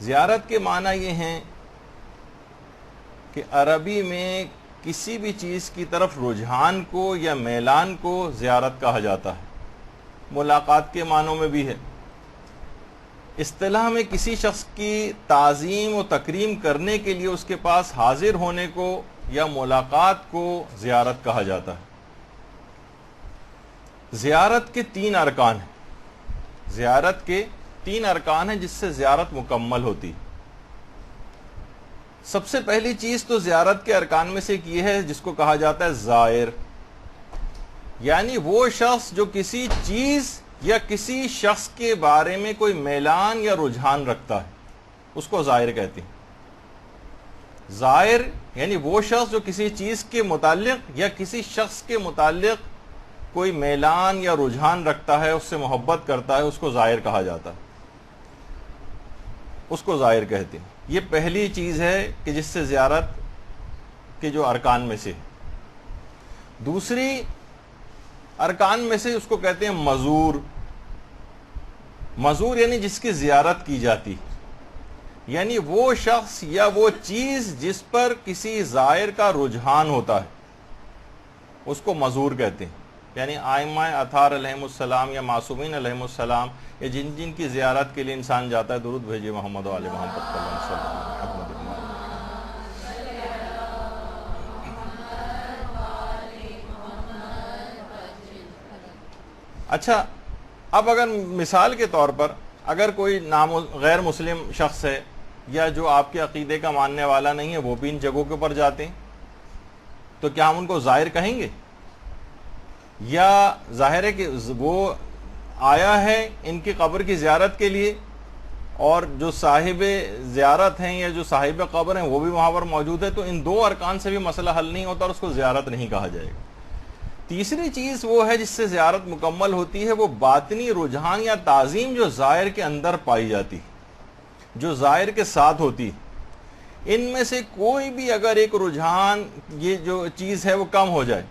زیارت کے معنی یہ ہیں کہ عربی میں کسی بھی چیز کی طرف رجحان کو یا میلان کو زیارت کہا جاتا ہے. ملاقات کے معنوں میں بھی ہے. اصطلاح میں کسی شخص کی تعظیم و تکریم کرنے کے لیے اس کے پاس حاضر ہونے کو یا ملاقات کو زیارت کہا جاتا ہے. زیارت کے 3 ارکان ہیں. زیارت کے 3 ارکان ہیں جس سے زیارت مکمل ہوتی. سب سے پہلی چیز تو زیارت کے ارکان میں سے ایک یہ ہے جس کو کہا جاتا ہے زائر، یعنی وہ شخص جو کسی چیز یا کسی شخص کے بارے میں کوئی میلان یا رجحان رکھتا ہے اس کو زائر کہتے ہیں. زائر یعنی وہ شخص جو کسی چیز کے متعلق یا کسی شخص کے متعلق کوئی میلان یا رجحان رکھتا ہے، اس سے محبت کرتا ہے، اس کو زائر کہا جاتا ہے، اس کو زائر کہتے ہیں. یہ پہلی چیز ہے کہ جس سے زیارت کے جو ارکان میں سے. دوسری ارکان میں سے اس کو کہتے ہیں مزور. مزور یعنی جس کی زیارت کی جاتی، یعنی وہ شخص یا وہ چیز جس پر کسی زائر کا رجحان ہوتا ہے اس کو مزور کہتے ہیں. یعنی آئمہ اطہار علیہم السلام یا معصومین علیہم السلام یا جن جن کی زیارت کے لیے انسان جاتا ہے، درود بھیجیے محمد و آل محمد صلی اللہ علیہ وسلم. اچھا، اب اگر مثال کے طور پر اگر کوئی غیر مسلم شخص ہے یا جو آپ کے عقیدے کا ماننے والا نہیں ہے، وہ بھی ان جگہوں کے اوپر جاتے ہیں، تو کیا ہم ان کو زائر کہیں گے؟ یا ظاہر ہے کہ وہ آیا ہے ان کی قبر کی زیارت کے لیے، اور جو صاحب زیارت ہیں یا جو صاحب قبر ہیں وہ بھی وہاں پر موجود ہے، تو ان 2 ارکان سے بھی مسئلہ حل نہیں ہوتا اور اس کو زیارت نہیں کہا جائے گا. تیسری چیز وہ ہے جس سے زیارت مکمل ہوتی ہے، وہ باطنی رجحان یا تعظیم جو زائر کے اندر پائی جاتی، جو زائر کے ساتھ ہوتی. ان میں سے کوئی بھی اگر ایک رجحان، یہ جو چیز ہے وہ کم ہو جائے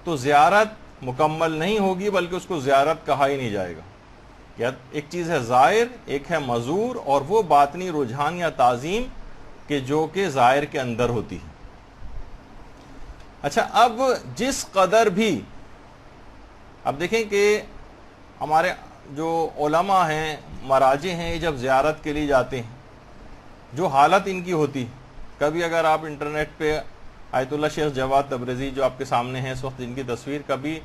تو زیارت مکمل نہیں ہوگی، بلکہ اس کو زیارت کہا ہی نہیں جائے گا. یا ایک چیز ہے زائر، ایک ہے مزور، اور وہ باطنی رجحان یا تعظیم کہ جو کہ زائر کے اندر ہوتی ہے. اچھا، اب جس قدر بھی، اب دیکھیں کہ ہمارے جو علماء ہیں، مراجع ہیں، جب زیارت کے لیے جاتے ہیں جو حالت ان کی ہوتی، کبھی اگر آپ انٹرنیٹ پہ آیت اللہ شیخ جواد تبریزی جو آپ کے سامنے ہیں اس وقت، جن کی تصویر، کبھی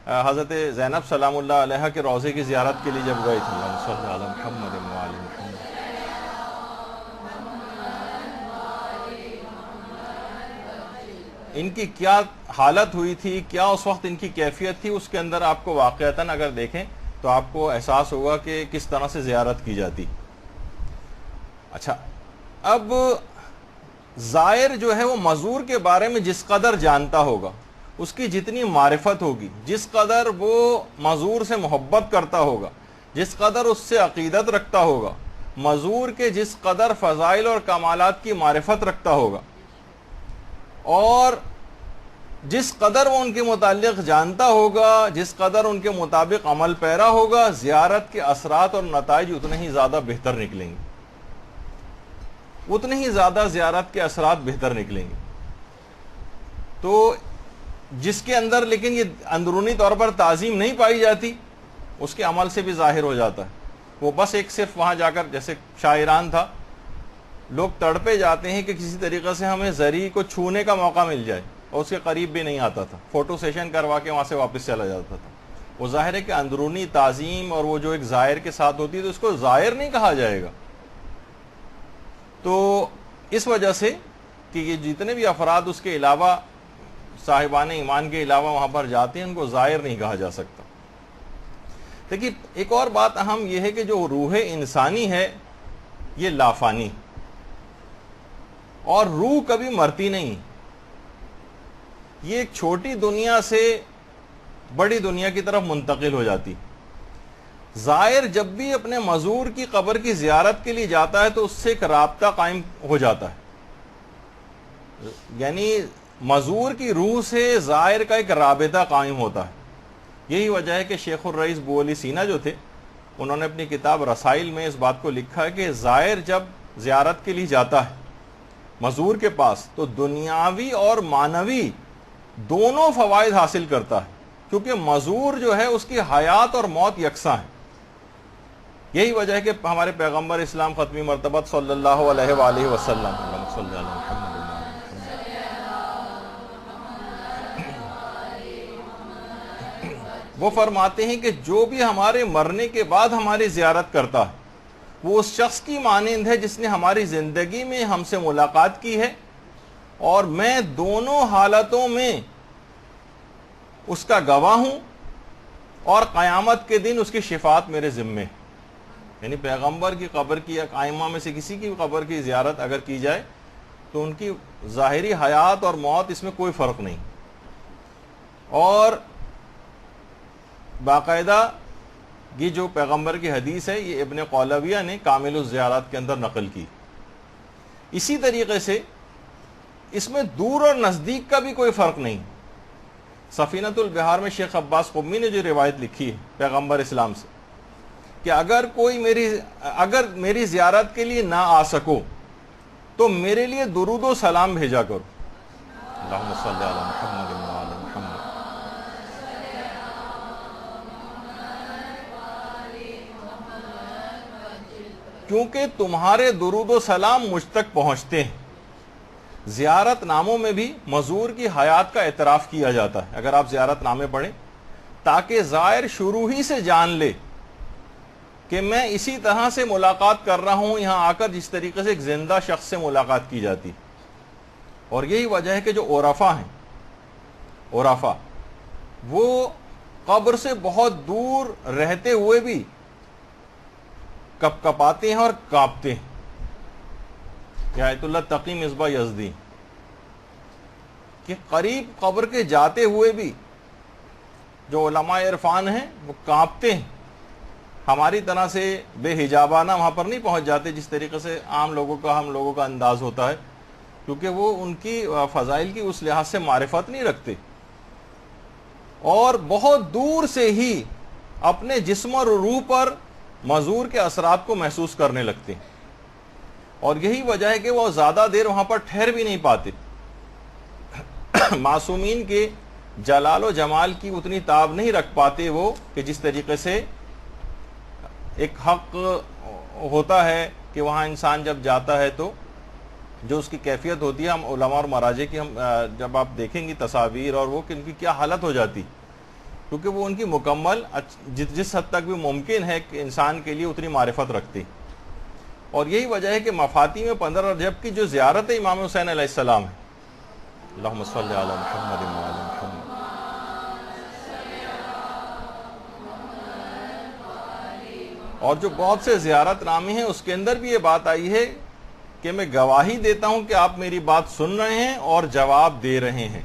حضرت زینب سلام اللہ علیہ کے روضے کی زیارت کے لیے جب گئے تھے، صلی اللہ علیہ محمد وآل محمد، ان کی کیا حالت ہوئی تھی، کیا اس وقت ان کی کیفیت تھی، اس کے اندر آپ کو واقعتاً اگر دیکھیں تو آپ کو احساس ہوگا کہ کس طرح سے زیارت کی جاتی. اچھا، اب زائر جو ہے وہ مزور کے بارے میں جس قدر جانتا ہوگا، اس کی جتنی معرفت ہوگی، جس قدر وہ مزور سے محبت کرتا ہوگا، جس قدر اس سے عقیدت رکھتا ہوگا، مزور کے جس قدر فضائل اور کمالات کی معرفت رکھتا ہوگا، اور جس قدر وہ ان کے متعلق جانتا ہوگا، جس قدر ان کے مطابق عمل پیرا ہوگا، زیارت کے اثرات اور نتائج اتنے ہی زیادہ بہتر نکلیں گے، اتنے ہی زیادہ زیارت کے اثرات بہتر نکلیں گے. تو جس کے اندر لیکن یہ اندرونی طور پر تعظیم نہیں پائی جاتی، اس کے عمل سے بھی ظاہر ہو جاتا ہے. وہ بس ایک صرف وہاں جا کر، جیسے شاعران تھا، لوگ تڑپے جاتے ہیں کہ کسی طریقے سے ہمیں زری کو چھونے کا موقع مل جائے، اور اس کے قریب بھی نہیں آتا تھا، فوٹو سیشن کروا کے وہاں سے واپس چلا جاتا تھا. وہ ظاہر ہے کہ اندرونی تعظیم اور وہ جو ایک زائر کے ساتھ ہوتی ہے، تو اس کو زائر نہیں کہا جائے گا. تو اس وجہ سے کہ یہ جتنے بھی افراد اس کے علاوہ، صاحبان ایمان کے علاوہ وہاں پر جاتے ہیں، ان کو زائر نہیں کہا جا سکتا. دیکھیے، ایک اور بات اہم یہ ہے کہ جو روح انسانی ہے یہ لافانی، اور روح کبھی مرتی نہیں. یہ ایک چھوٹی دنیا سے بڑی دنیا کی طرف منتقل ہو جاتی. زائر جب بھی اپنے مزور کی قبر کی زیارت کے لیے جاتا ہے تو اس سے ایک رابطہ قائم ہو جاتا ہے، یعنی مزور کی روح سے زائر کا ایک رابطہ قائم ہوتا ہے. یہی وجہ ہے کہ شیخ الرئیس بو علی سینا جو تھے، انہوں نے اپنی کتاب رسائل میں اس بات کو لکھا ہے کہ زائر جب زیارت کے لیے جاتا ہے مزور کے پاس تو دنیاوی اور معنوی دونوں فوائد حاصل کرتا ہے، کیونکہ مزور جو ہے اس کی حیات اور موت یکساں ہے۔ یہی وجہ ہے کہ ہمارے پیغمبر اسلام ختمی مرتبت صلی اللہ علیہ وآلہ وسلم وہ فرماتے ہیں کہ جو بھی ہمارے مرنے کے بعد ہماری زیارت کرتا ہے وہ اس شخص کی مانند ہے جس نے ہماری زندگی میں ہم سے ملاقات کی ہے، اور میں دونوں حالتوں میں اس کا گواہ ہوں، اور قیامت کے دن اس کی شفاعت میرے ذمے ہے۔ یعنی پیغمبر کی قبر کی یا ائمہ میں سے کسی کی قبر کی زیارت اگر کی جائے تو ان کی ظاہری حیات اور موت اس میں کوئی فرق نہیں، اور باقاعدہ یہ جو پیغمبر کی حدیث ہے یہ ابن قولویہ نے کامل الزیارات کے اندر نقل کی۔ اسی طریقے سے اس میں دور اور نزدیک کا بھی کوئی فرق نہیں۔ سفینۃ البحار میں شیخ عباس قمی نے جو روایت لکھی ہے پیغمبر اسلام سے کہ اگر میری زیارت کے لیے نہ آ سکو تو میرے لیے درود و سلام بھیجا کرو، اللہم صلی علی محمد و آل محمد۔ کیونکہ تمہارے درود و سلام مجھ تک پہنچتے ہیں۔ زیارت ناموں میں بھی مزور کی حیات کا اعتراف کیا جاتا ہے اگر آپ زیارت نامے پڑھیں، تاکہ زائر شروع ہی سے جان لے کہ میں اسی طرح سے ملاقات کر رہا ہوں یہاں آ کر جس طریقے سے ایک زندہ شخص سے ملاقات کی جاتی۔ اور یہی وجہ ہے کہ جو عرفاء ہیں، عرفاء وہ قبر سے بہت دور رہتے ہوئے بھی کپ کپاتے ہیں اور کانپتے ہیں۔ کہ آیت اللہ تقی مصباح یزدی کہ قریب قبر کے جاتے ہوئے بھی جو علماء عرفان ہیں وہ کانپتے ہیں۔ ہماری طرح سے بے حجابانہ وہاں پر نہیں پہنچ جاتے جس طریقے سے عام لوگوں کا ہم لوگوں کا انداز ہوتا ہے، کیونکہ وہ ان کی فضائل کی اس لحاظ سے معرفت نہیں رکھتے، اور بہت دور سے ہی اپنے جسم اور روح پر مزور کے اثرات کو محسوس کرنے لگتے ہیں، اور یہی وجہ ہے کہ وہ زیادہ دیر وہاں پر ٹھہر بھی نہیں پاتے۔ معصومین کے جلال و جمال کی اتنی تاب نہیں رکھ پاتے وہ کہ جس طریقے سے ایک حق ہوتا ہے کہ وہاں انسان جب جاتا ہے تو جو اس کی کیفیت ہوتی ہے، ہم علماء اور مراجع کی ہم جب آپ دیکھیں گی تصاویر اور وہ کہ ان کی کیا حالت ہو جاتی، کیونکہ وہ ان کی مکمل جس حد تک بھی ممکن ہے کہ انسان کے لیے اتنی معرفت رکھتی۔ اور یہی وجہ ہے کہ مفاتی میں 15 رجب کی جو زیارت ہے امام حسین علیہ السلام ہے، اللہم صلی علی محمد و آل محمد، اور جو بہت سے زیارت نامے ہیں اس کے اندر بھی یہ بات آئی ہے کہ میں گواہی دیتا ہوں کہ آپ میری بات سن رہے ہیں اور جواب دے رہے ہیں۔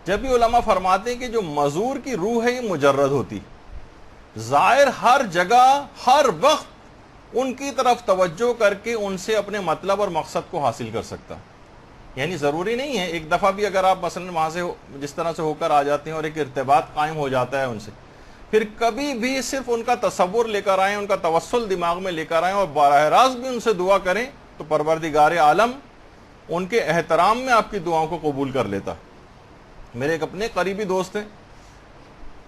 جب بھی علماء فرماتے ہیں کہ جو مزور کی روح ہے یہ مجرد ہوتی، زائر ہر جگہ ہر وقت ان کی طرف توجہ کر کے ان سے اپنے مطلب اور مقصد کو حاصل کر سکتا۔ یعنی ضروری نہیں ہے ایک دفعہ بھی اگر آپ مثلا وہاں سے جس طرح سے ہو کر آ جاتے ہیں اور ایک ارتباط قائم ہو جاتا ہے ان سے، پھر کبھی بھی صرف ان کا تصور لے کر آئیں، ان کا توسل دماغ میں لے کر آئیں اور براہ راست بھی ان سے دعا کریں تو پروردگار عالم ان کے احترام میں آپ کی دعاؤں کو قبول کر لیتا۔ میرے ایک اپنے قریبی دوست ہیں،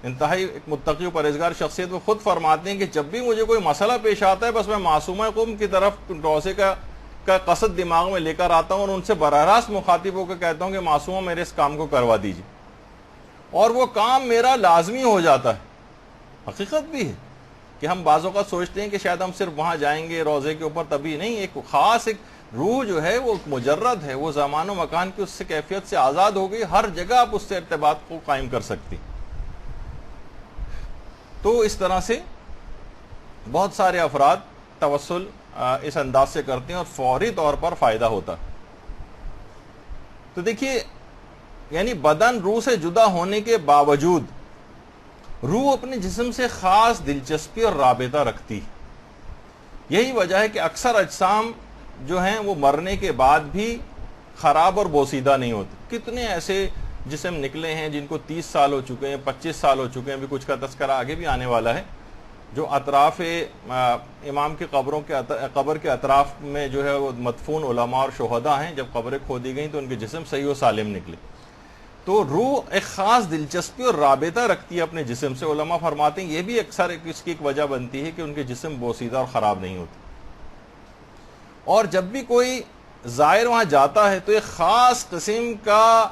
انتہائی ایک متقی و پرہیزگار شخصیت، وہ خود فرماتے ہیں کہ جب بھی مجھے کوئی مسئلہ پیش آتا ہے بس میں معصومہ قوم کی طرف روزے کا قصد دماغ میں لے کر آتا ہوں اور ان سے براہ راست مخاطب ہو کے کہتا ہوں کہ معصومہ میرے اس کام کو کروا دیجیے، اور وہ کام میرا لازمی ہو جاتا ہے۔ حقیقت بھی ہے کہ ہم بعض اوقات سوچتے ہیں کہ شاید ہم صرف وہاں جائیں گے روزے کے اوپر، تبھی نہیں، ایک خاص ایک روح جو ہے وہ مجرد ہے، وہ زمان و مکان کی اس سے کیفیت سے آزاد ہو گئی، ہر جگہ آپ اس سے ارتباط کو قائم کر سکتی۔ تو اس طرح سے بہت سارے افراد توسل اس انداز سے کرتے ہیں اور فوری طور پر فائدہ ہوتا۔ تو دیکھیے، یعنی بدن روح سے جدا ہونے کے باوجود روح اپنے جسم سے خاص دلچسپی اور رابطہ رکھتی۔ یہی وجہ ہے کہ اکثر اجسام جو ہیں وہ مرنے کے بعد بھی خراب اور بوسیدہ نہیں ہوتے۔ کتنے ایسے جسم نکلے ہیں جن کو 30 سال ہو چکے ہیں، 25 سال ہو چکے ہیں، ابھی کچھ کا تذکرہ آگے بھی آنے والا ہے، جو اطراف امام کی قبر کے اطراف میں جو ہے وہ مدفون علماء اور شہداء ہیں، جب قبریں کھودی گئیں تو ان کے جسم صحیح و سالم نکلے. تو روح ایک خاص دلچسپی اور رابطہ رکھتی ہے اپنے جسم سے. علماء فرماتے ہیں یہ بھی اکثر اس کی ایک وجہ بنتی ہے کہ ان کے جسم بوسیدہ اور خراب نہیں ہوتے. اور جب بھی کوئی زائر وہاں جاتا ہے تو ایک خاص قسم کا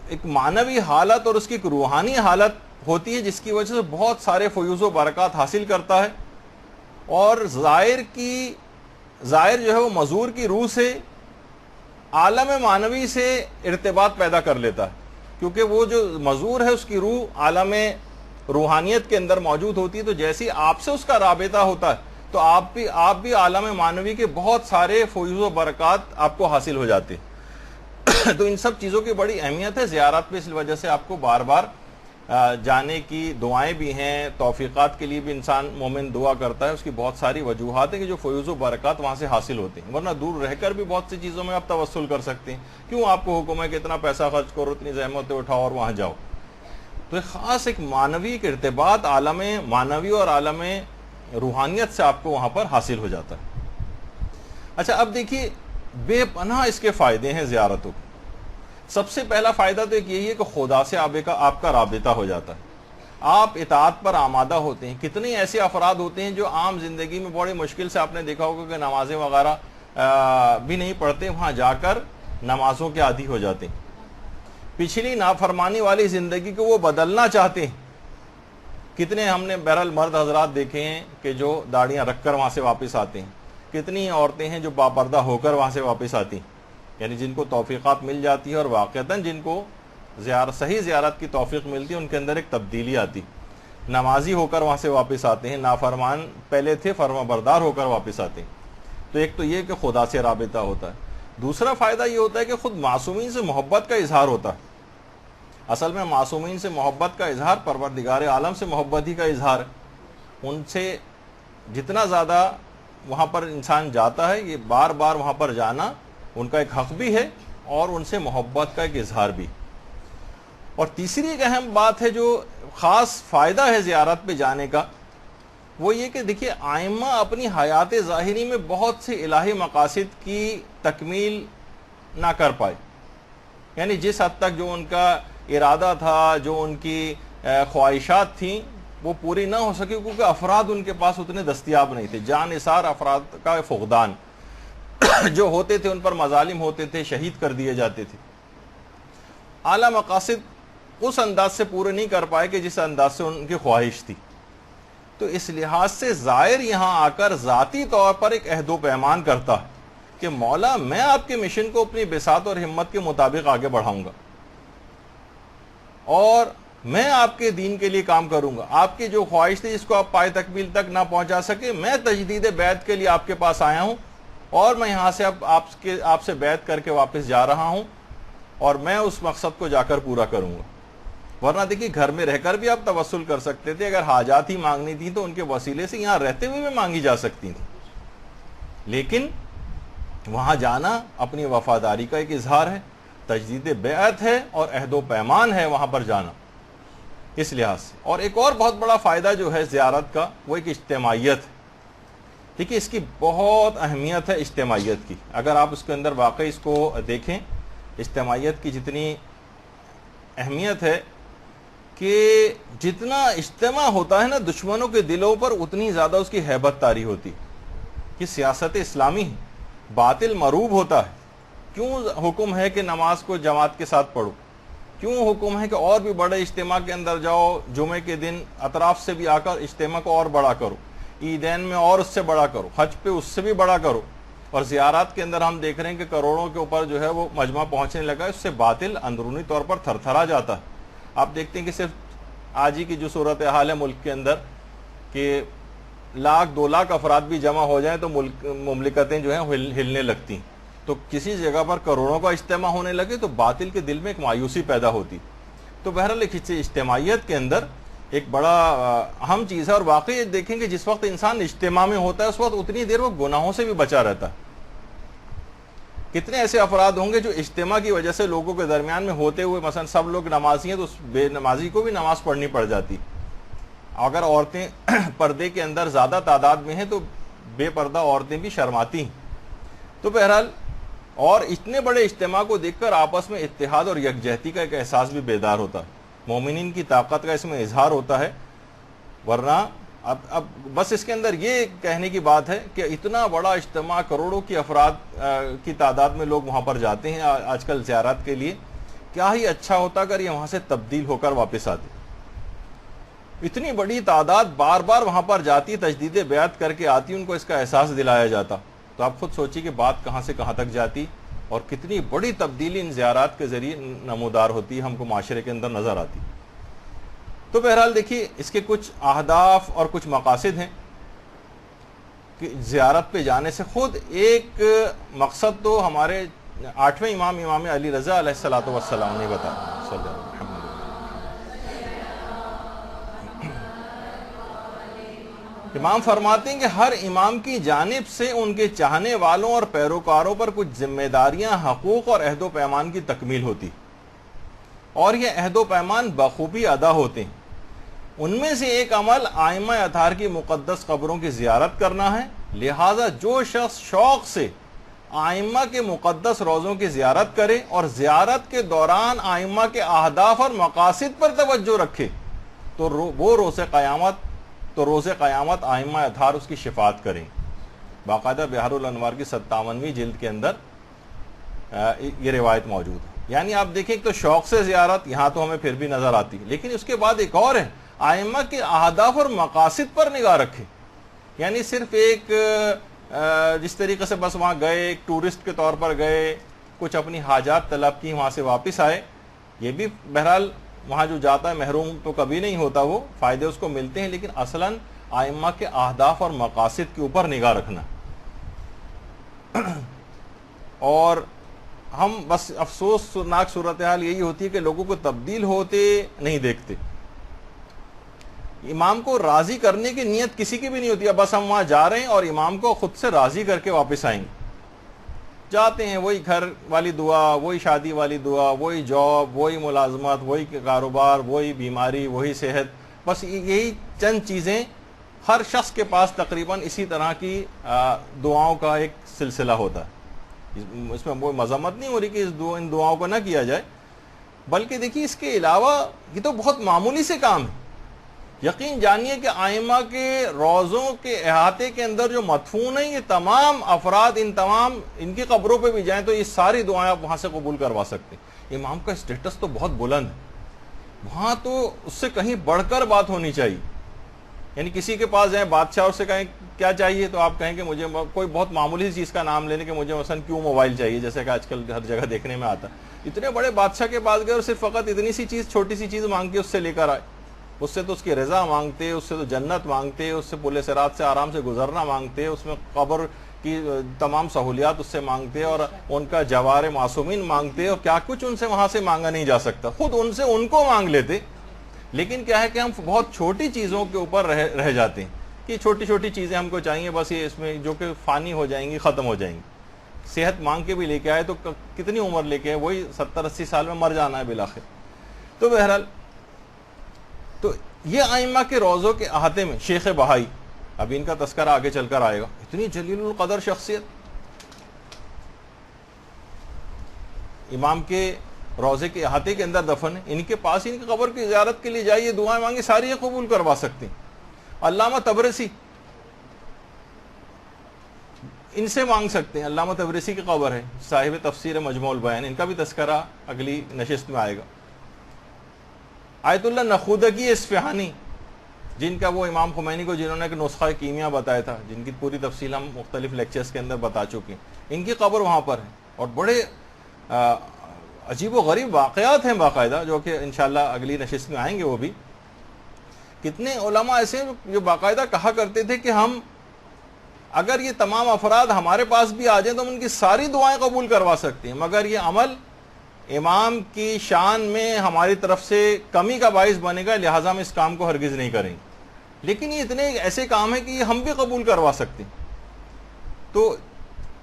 ایک معنوی حالت اور اس کی ایک روحانی حالت ہوتی ہے، جس کی وجہ سے بہت سارے فیوز و برکات حاصل کرتا ہے. اور زائر جو ہے وہ مزور کی روح سے عالم معنوی سے ارتباط پیدا کر لیتا ہے، کیونکہ وہ جو مزور ہے اس کی روح عالم روحانیت کے اندر موجود ہوتی ہے. تو جیسی آپ سے اس کا رابطہ ہوتا ہے تو آپ بھی عالم معنوی کے بہت سارے فیوز و برکات آپ کو حاصل ہو جاتے ہیں. تو ان سب چیزوں کی بڑی اہمیت ہے زیارت پہ، اس وجہ سے آپ کو بار بار جانے کی دعائیں بھی ہیں. توفیقات کے لیے بھی انسان مومن دعا کرتا ہے، اس کی بہت ساری وجوہات ہیں کہ جو فیوز و برکات وہاں سے حاصل ہوتے ہیں. ورنہ دور رہ کر بھی بہت سی چیزوں میں آپ توسل کر سکتے ہیں. کیوں آپ کو حکم ہے کہ اتنا پیسہ خرچ کرو، اتنی زحمتیں اٹھاؤ اور وہاں جاؤ؟ تو ایک خاص ایک معنوی ایک ارتباط عالم معنوی اور عالم روحانیت سے آپ کو وہاں پر حاصل ہو جاتا ہے. اچھا، اب دیکھیے بے پناہ اس کے فائدے ہیں زیارتوں کے. سب سے پہلا فائدہ تو ایک یہی ہے کہ خدا سے آپ کا رابطہ ہو جاتا ہے، آپ اطاعت پر آمادہ ہوتے ہیں. کتنے ایسے افراد ہوتے ہیں جو عام زندگی میں بڑی مشکل سے آپ نے دیکھا ہوگا کہ نمازیں وغیرہ بھی نہیں پڑھتے، وہاں جا کر نمازوں کے عادی ہو جاتے ہیں. پچھلی نافرمانی والی زندگی کو وہ بدلنا چاہتے ہیں. کتنے ہم نے بہرحال مرد حضرات دیکھے ہیں کہ جو داڑیاں رکھ کر وہاں سے واپس آتے ہیں. کتنی عورتیں ہیں جو باپردہ ہو کر وہاں سے واپس آتی ہیں، یعنی جن کو توفیقات مل جاتی ہے اور واقعتاً جن کو صحیح زیارت کی توفیق ملتی ہے، ان کے اندر ایک تبدیلی آتی. نمازی ہو کر وہاں سے واپس آتے ہیں، نافرمان پہلے تھے فرما بردار ہو کر واپس آتے ہیں. تو ایک تو یہ کہ خدا سے رابطہ ہوتا ہے. دوسرا فائدہ یہ ہوتا ہے کہ خود معصومین سے محبت کا اظہار ہوتا ہے. اصل میں معصومین سے محبت کا اظہار پروردگار عالم سے محبت ہی کا اظہار ہے. ان سے جتنا زیادہ وہاں پر انسان جاتا ہے، یہ بار بار وہاں پر جانا ان کا ایک حق بھی ہے اور ان سے محبت کا ایک اظہار بھی. اور تیسری ایک اہم بات ہے جو خاص فائدہ ہے زیارت پہ جانے کا، وہ یہ کہ دیکھیے ائمہ اپنی حیات ظاہری میں بہت سے الہی مقاصد کی تکمیل نہ کر پائے. یعنی جس حد تک جو ان کا ارادہ تھا، جو ان کی خواہشات تھیں، وہ پوری نہ ہو سکی کیونکہ افراد ان کے پاس اتنے دستیاب نہیں تھے. جان نثار افراد کا فقدان جو ہوتے تھے، ان پر مظالم ہوتے تھے، شہید کر دیے جاتے تھے. اعلیٰ مقاصد اس انداز سے پورے نہیں کر پائے کہ جس انداز سے ان کی خواہش تھی. تو اس لحاظ سے زائر یہاں آ کر ذاتی طور پر ایک عہد و پیمان کرتا ہے کہ مولا میں آپ کے مشن کو اپنی بساط اور ہمت کے مطابق آگے بڑھاؤں گا اور میں آپ کے دین کے لیے کام کروں گا. آپ کی جو خواہش تھی جس کو آپ پائے تکمیل تک نہ پہنچا سکے، میں تجدید بیعت کے لیے آپ کے پاس آیا ہوں اور میں یہاں سے اب آپ سے بیعت کر کے واپس جا رہا ہوں اور میں اس مقصد کو جا کر پورا کروں گا. ورنہ دیکھیے گھر میں رہ کر بھی آپ توسل کر سکتے تھے. اگر حاجات ہی مانگنی تھی تو ان کے وسیلے سے یہاں رہتے ہوئے بھی مانگی جا سکتی تھی. لیکن وہاں جانا اپنی وفاداری کا ایک اظہار ہے، تجدید بیعت ہے اور عہد و پیمان ہے وہاں پر جانا اس لحاظ سے. اور ایک اور بہت بڑا فائدہ جو ہے زیارت کا، وہ ایک اجتماعیت ہے. دیکھیے اس کی بہت اہمیت ہے اجتماعیت کی. اگر آپ اس کے اندر واقعی اس کو دیکھیں، اجتماعیت کی جتنی اہمیت ہے کہ جتنا اجتماع ہوتا ہے نا دشمنوں کے دلوں پر، اتنی زیادہ اس کی ہیبت طاری ہوتی کہ سیاست اسلامی باطل مروب ہوتا ہے. کیوں حکم ہے کہ نماز کو جماعت کے ساتھ پڑھو؟ کیوں حکم ہے کہ اور بھی بڑے اجتماع کے اندر جاؤ؟ جمعے کے دن اطراف سے بھی آ کر اجتماع کو اور بڑا کرو، عیدین میں اور اس سے بڑا کرو، حج پہ اس سے بھی بڑا کرو. اور زیارات کے اندر ہم دیکھ رہے ہیں کہ کروڑوں کے اوپر جو ہے وہ مجمع پہنچنے لگا. اس سے باطل اندرونی طور پر تھر تھرا جاتا ہے. آپ دیکھتے ہیں کہ صرف آج ہی کی جو صورتحال ہے ملک کے اندر کہ 1,00,000 2,00,000 افراد بھی جمع ہو جائیں تو مملکتیں جو ہیں ہلنے لگتی ہیں. تو کسی جگہ پر کروڑوں کا اجتماع ہونے لگے تو باطل کے دل میں ایک مایوسی پیدا ہوتی. تو بہرحال اجتماعیت کے اندر ایک بڑا اہم چیز ہے. اور واقعی دیکھیں کہ جس وقت انسان اجتماع میں ہوتا ہے اس وقت اتنی دیر وہ گناہوں سے بھی بچا رہتا ہے. کتنے ایسے افراد ہوں گے جو اجتماع کی وجہ سے لوگوں کے درمیان میں ہوتے ہوئے، مثلا سب لوگ نمازی ہیں تو اس بے نمازی کو بھی نماز پڑھنی پڑ جاتی. اگر عورتیں پردے کے اندر زیادہ تعداد میں ہیں تو بے پردہ عورتیں بھی شرماتی ہیں. تو بہرحال اور اتنے بڑے اجتماع کو دیکھ کر آپس میں اتحاد اور یکجہتی کا ایک احساس بھی بیدار ہوتا ہے. مومنین کی طاقت کا اس میں اظہار ہوتا ہے. ورنہ اب بس اس کے اندر یہ کہنے کی بات ہے کہ اتنا بڑا اجتماع، کروڑوں کی افراد کی تعداد میں لوگ وہاں پر جاتے ہیں آج کل زیارت کے لیے. کیا ہی اچھا ہوتا اگر یہ وہاں سے تبدیل ہو کر واپس آتے. اتنی بڑی تعداد بار بار وہاں پر جاتی، تجدید بیعت کر کے آتی، ان کو اس کا احساس دلایا جاتا. تو آپ خود سوچیے کہ بات کہاں سے کہاں تک جاتی اور کتنی بڑی تبدیلی ان زیارات کے ذریعے نمودار ہوتی ہے، ہم کو معاشرے کے اندر نظر آتی. تو بہرحال دیکھیے اس کے کچھ اہداف اور کچھ مقاصد ہیں کہ زیارت پہ جانے سے خود ایک مقصد تو ہمارے 8ویں امام علی رضا علیہ الصلوۃ والسلام نے بتایا صلی اللہ علیہ وسلم. امام فرماتے ہیں کہ ہر امام کی جانب سے ان کے چاہنے والوں اور پیروکاروں پر کچھ ذمہ داریاں، حقوق اور عہد و پیمان کی تکمیل ہوتی، اور یہ عہد و پیمان بخوبی ادا ہوتے ہیں. ان میں سے ایک عمل ائمہ اطہار کی مقدس قبروں کی زیارت کرنا ہے. لہذا جو شخص شوق سے ائمہ کے مقدس روضوں کی زیارت کرے اور زیارت کے دوران ائمہ کے اہداف اور مقاصد پر توجہ رکھے تو وہ روز قیامت ائمہ اطہار اس کی شفاعت کریں. باقاعدہ بحار الانوار کی 57ویں جلد کے اندر یہ روایت موجود ہے. یعنی آپ دیکھیں ایک تو شوق سے زیارت یہاں تو ہمیں پھر بھی نظر آتی، لیکن اس کے بعد ایک اور ہے، ائمہ کے اہداف اور مقاصد پر نگاہ رکھے. یعنی صرف ایک جس طریقے سے بس وہاں گئے، ایک ٹورسٹ کے طور پر گئے، کچھ اپنی حاجات طلب کی، وہاں سے واپس آئے، یہ بھی بہرحال وہاں جو جاتا ہے محروم تو کبھی نہیں ہوتا، وہ فائدے اس کو ملتے ہیں، لیکن اصلاً ائمہ کے اہداف اور مقاصد کے اوپر نگاہ رکھنا. اور ہم بس افسوسناک صورتحال یہی ہوتی ہے کہ لوگوں کو تبدیل ہوتے نہیں دیکھتے. امام کو راضی کرنے کی نیت کسی کی بھی نہیں ہوتی ہے، بس ہم وہاں جا رہے ہیں اور امام کو خود سے راضی کر کے واپس آئیں گے. جاتے ہیں، وہی گھر والی دعا، وہی شادی والی دعا، وہی جاب، وہی ملازمت، وہی کاروبار، وہی بیماری، وہی صحت، بس یہی چند چیزیں. ہر شخص کے پاس تقریباً اسی طرح کی دعاؤں کا ایک سلسلہ ہوتا ہے. اس میں وہ مذمت نہیں ہو رہی کہ ان دعاؤں کو نہ کیا جائے، بلکہ دیکھیے اس کے علاوہ یہ تو بہت معمولی سے کام ہے. یقین جانیے کہ ائمہ کے روضوں کے احاطے کے اندر جو مدفون ہیں، یہ تمام افراد ان کی قبروں پہ بھی جائیں تو یہ ساری دعائیں آپ وہاں سے قبول کروا سکتے ہیں. امام کا اسٹیٹس تو بہت بلند ہے، وہاں تو اس سے کہیں بڑھ کر بات ہونی چاہیے. یعنی کسی کے پاس جائیں بادشاہ، اس سے کہیں کیا چاہیے تو آپ کہیں کہ مجھے کوئی بہت معمولی چیز کا نام لینے کہ مجھے مثلا کیوں موبائل چاہیے، جیسے کہ آج کل ہر جگہ دیکھنے میں آتا. اتنے بڑے بادشاہ کے پاس گئے اور صرف فقط اتنی سی چیز، چھوٹی سی چیز مانگ کے اس سے لے کر آئے. اس سے تو اس کی رضا مانگتے، اس سے تو جنت مانگتے، اس سے پل صراط سے آرام سے گزرنا مانگتے، اس میں قبر کی تمام سہولیات اس سے مانگتے اور ان کا جوار معصومین مانگتے، اور کیا کچھ ان سے وہاں سے مانگا نہیں جا سکتا، خود ان سے ان کو مانگ لیتے. لیکن کیا ہے کہ ہم بہت چھوٹی چیزوں کے اوپر رہ جاتے ہیں کہ چھوٹی چھوٹی چیزیں ہم کو چاہیے، بس یہ اس میں جو کہ فانی ہو جائیں گی، ختم ہو جائیں گی. صحت مانگ کے بھی لے کے آئے تو کتنی عمر لے کے آئے، وہی 70-80 سال میں مر جانا ہے بالآخر. تو بہرحال تو یہ ائمہ کے روضوں کے احاطے میں شیخ بہائی، اب ان کا تذکرہ آگے چل کر آئے گا، اتنی جلیل القدر شخصیت، امام کے روضے کے احاطے کے اندر دفن ہے. ان کے پاس ان کی قبر کی زیارت کے لیے جائیے، دعائیں مانگے، ساری یہ قبول کروا سکتے ہیں. علامہ تبرسی ان سے مانگ سکتے ہیں، علامہ تبرسی کی قبر ہے، صاحب تفسیر مجموع البیان، ان کا بھی تذکرہ اگلی نشست میں آئے گا. آیت اللہ نخودگی اصفہانی، جن کا وہ امام خمینی کو جنہوں نے ایک نسخہ کیمیا بتایا تھا، جن کی پوری تفصیل ہم مختلف لیکچرز کے اندر بتا چکے ہیں، ان کی قبر وہاں پر ہے. اور بڑے عجیب و غریب واقعات ہیں باقاعدہ، جو کہ انشاءاللہ اگلی نشست میں آئیں گے. وہ بھی کتنے علماء ایسے ہیں جو باقاعدہ کہا کرتے تھے کہ ہم اگر یہ تمام افراد ہمارے پاس بھی آ جائیں تو ہم ان کی ساری دعائیں قبول کروا سکتے ہیں، مگر یہ عمل امام کی شان میں ہماری طرف سے کمی کا باعث بنے گا، لہٰذا ہم اس کام کو ہرگز نہیں کریں گے. لیکن یہ اتنے ایسے کام ہیں کہ یہ ہم بھی قبول کروا سکتے ہیں. تو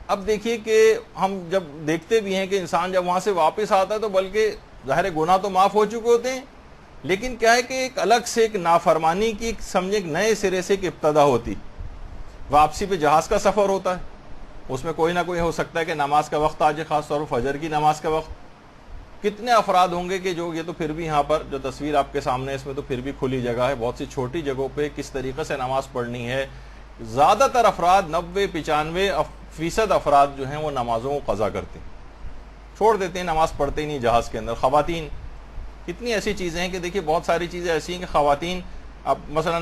اب دیکھیے کہ ہم جب دیکھتے بھی ہیں کہ انسان جب وہاں سے واپس آتا ہے تو بلکہ ظاہر گناہ تو معاف ہو چکے ہوتے ہیں، لیکن کیا ہے کہ ایک الگ سے ایک نافرمانی کی سمجھے ایک نئے سرے سے ایک ابتدا ہوتی. واپسی پہ جہاز کا سفر ہوتا ہے, اس میں کوئی نہ کوئی ہو سکتا ہے کہ نماز کا وقت آ جائے, خاص طور پر فجر کی نماز کا وقت. کتنے افراد ہوں گے کہ جو یہ تو پھر بھی یہاں پر جو تصویر آپ کے سامنے اس میں تو پھر بھی کھلی جگہ ہے, بہت سی چھوٹی جگہوں پہ کس طریقے سے نماز پڑھنی ہے. زیادہ تر افراد 90-95% افراد جو ہیں وہ نمازوں کو قضا کرتے ہیں, چھوڑ دیتے ہیں, نماز پڑھتے ہی نہیں جہاز کے اندر. خواتین, کتنی ایسی چیزیں ہیں کہ دیکھیے بہت ساری چیزیں ایسی ہیں کہ خواتین اب مثلا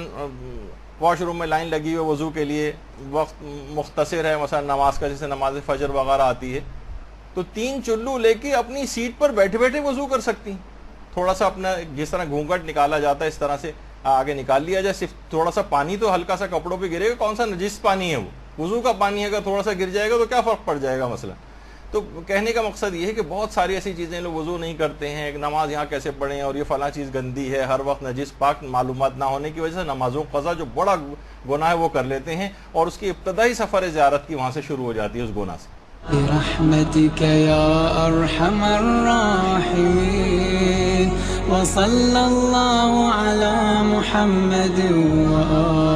واش روم میں لائن لگی ہوئی وضو کے لیے, وقت مختصر ہے مثلا نماز کا, جیسے نماز فجر وغیرہ آتی ہے, تو 3 چلو لے کے اپنی سیٹ پر بیٹھے بیٹھے وضو کر سکتی ہیں. تھوڑا سا اپنا جس طرح گھونگھٹ نکالا جاتا ہے اس طرح سے آگے نکال لیا جائے, صرف تھوڑا سا پانی تو ہلکا سا کپڑوں پہ گرے گا, کون سا نجس پانی ہے وہ, وضو کا پانی ہے, اگر تھوڑا سا گر جائے گا تو کیا فرق پڑ جائے گا مثلا. تو کہنے کا مقصد یہ ہے کہ بہت ساری ایسی چیزیں لوگ وضو نہیں کرتے ہیں, ایک نماز یہاں کیسے پڑھیں اور یہ فلاں چیز گندی ہے, ہر وقت نجس پاک معلومات نہ ہونے کی وجہ سے نمازوں قضا جو بڑا گناہ ہے وہ کر لیتے ہیں, اور اس کی ابتدائی سفر زیارت کی وہاں سے شروع ہو جاتی ہے اس گناہ سے. برحمتك يا أرحم الراحمين وصلى الله على محمد وآله